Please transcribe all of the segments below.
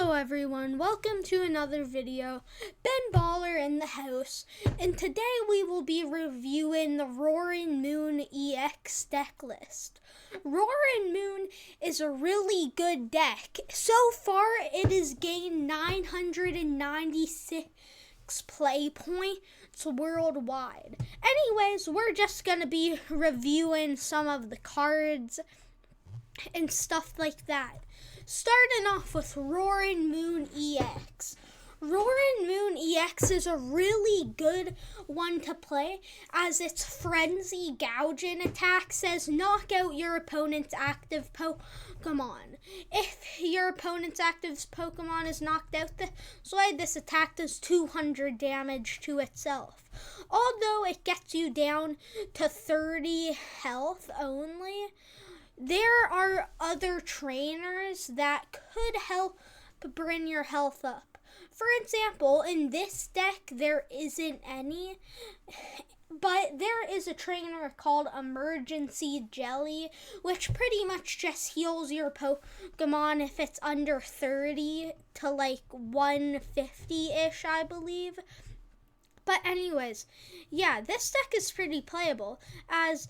Hello everyone, welcome to another video. Ben Baller in the house, and today we will be reviewing the Roaring Moon EX deck list. Roaring Moon is a really good deck. So far it has gained 996 play points worldwide. Anyways, we're just going to be reviewing some of the cards and stuff like that. Starting off with Roaring Moon EX. Roaring Moon EX is a really good one to play, as its Frenzy Gouging attack says knock out your opponent's active Pokemon. If your opponent's active Pokemon is knocked out this way, this attack does 200 damage to itself. Although it gets you down to 30 health only, there are other trainers that could help bring your health up. For example, in this deck, there isn't any, but there is a trainer called Emergency Jelly, which pretty much just heals your Pokemon if it's under 30 to like 150-ish, I believe. But anyways, yeah, this deck is pretty playable, as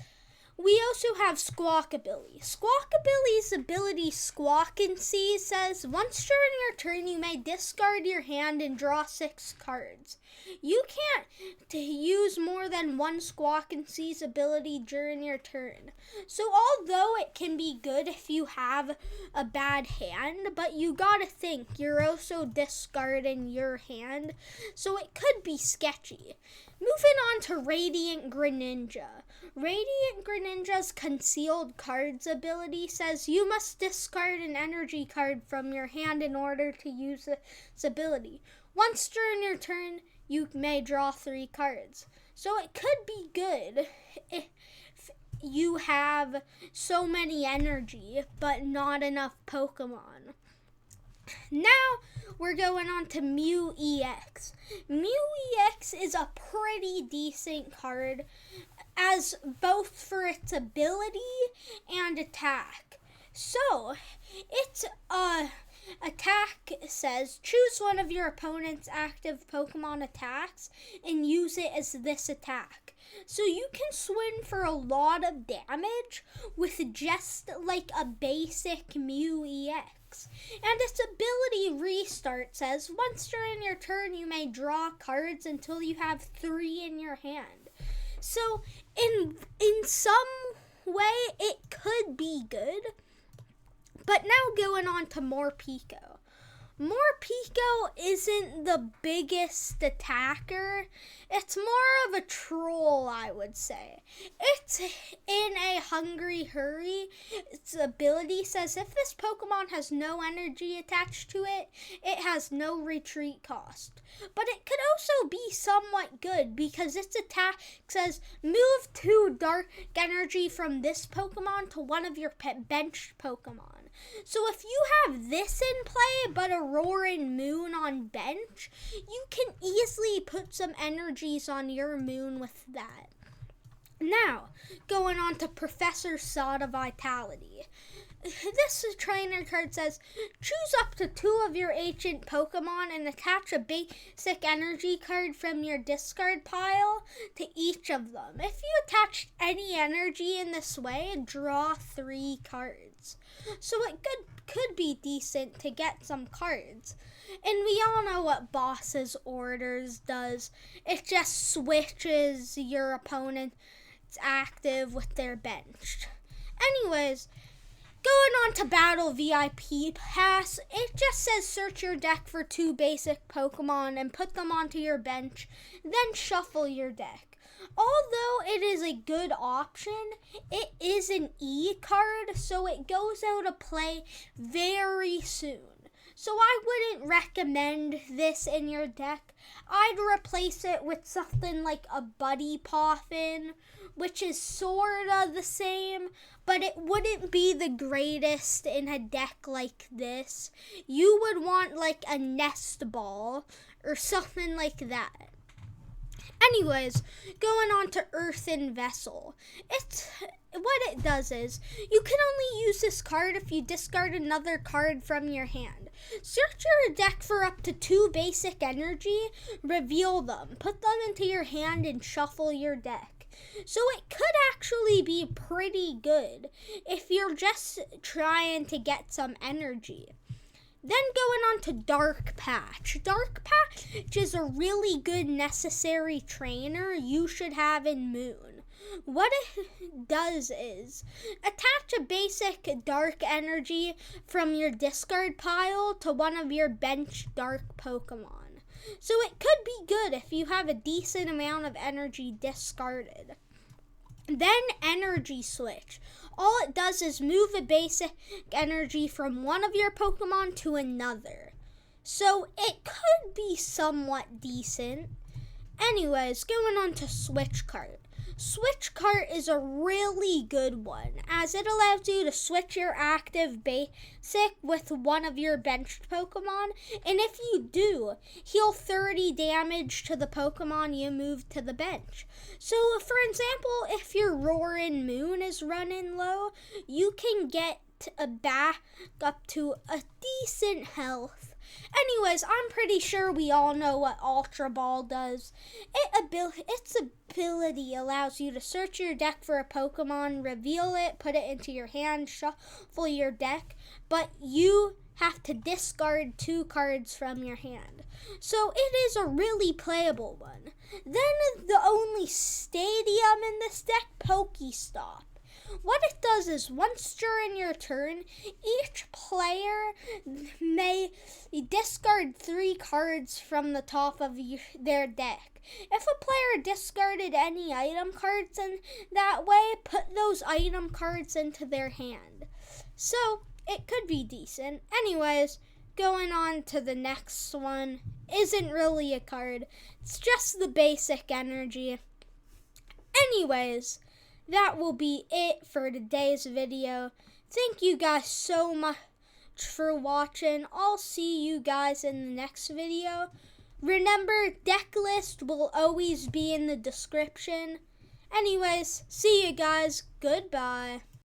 we also have Squawkabilly. Squawkabilly's ability Squawkancy says, once during your turn, you may discard your hand and draw 6 cards. You can't use more than one Squawkancy's ability during your turn. So although it can be good if you have a bad hand, but you gotta think, you're also discarding your hand, so it could be sketchy. Moving on to Radiant Greninja. Radiant Greninja's Concealed Cards ability says you must discard an energy card from your hand in order to use this ability. Once during your turn, you may draw 3 cards. So it could be good if you have so many energy, but not enough Pokemon. Now, we're going on to Mew EX. Mew EX is a pretty decent card, as both for its ability and attack. So, its attack says, choose one of your opponent's active Pokemon attacks and use it as this attack. So you can swing for a lot of damage with just like a basic Mew EX. And its ability Restart says, once during your turn you may draw cards until you have 3 in your hand. So in some way it could be good. But now going on to Morpeko. Morpeko isn't the biggest attacker. It's more of a troll, I would say. It's in a Hungry Hurry. Its ability says if this Pokemon has no energy attached to it, it has no retreat cost. But it could also be somewhat good because its attack says move 2 dark energy from this Pokemon to one of your benched Pokemon. So if you have this in play but a Roaring Moon on bench, you can easily put some energies on your Moon with that. Now, going on to Professor Soda Vitality. This trainer card says, choose up to 2 of your ancient Pokemon and attach a basic energy card from your discard pile to each of them. If you attach any energy in this way, draw 3 cards. So it could be decent to get some cards. And we all know what Boss's Orders does. It just switches your opponent's active with their benched. Anyways, going on to Battle VIP Pass, it just says search your deck for 2 basic Pokemon and put them onto your bench, then shuffle your deck. Although it is a good option, it is an E card, so it goes out of play very soon. So I wouldn't recommend this in your deck. I'd replace it with something like a Buddy Poffin, which is sorta the same, but it wouldn't be the greatest in a deck like this. You would want like a Nest Ball or something like that. Anyways, going on to Earthen Vessel. What it does is, you can only use this card if you discard another card from your hand. Search your deck for up to 2 basic energy, reveal them, put them into your hand, and shuffle your deck. So it could actually be pretty good if you're just trying to get some energy. Then going on to Dark Patch. Dark Patch is a really good necessary trainer you should have in Moon. What it does is attach a basic dark energy from your discard pile to one of your bench dark Pokemon. So it could be good if you have a decent amount of energy discarded. Then Energy Switch. All it does is move a basic energy from one of your Pokemon to another. So it could be somewhat decent. Anyways, going on to Switch Cart. Switch Cart is a really good one, as it allows you to switch your active basic with one of your benched Pokemon, and if you do, heal 30 damage to the Pokemon you moved to the bench. So, for example, if your Roaring Moon is running low, you can get back up to a decent health. Anyways, I'm pretty sure we all know what Ultra Ball does. Its ability allows you to search your deck for a Pokemon, reveal it, put it into your hand, shuffle your deck, but you have to discard 2 cards from your hand. So it is a really playable one. Then the only stadium in this deck, Pokestop. What it does is, once during your turn, each player may discard 3 cards from the top of their deck. If a player discarded any item cards in that way, put those item cards into their hand. So, it could be decent. Anyways, going on to the next one. Isn't really a card. It's just the basic energy. Anyways, that will be it for today's video. Thank you guys so much for watching. I'll see you guys in the next video. Remember, deck list will always be in the description. Anyways, see you guys. Goodbye.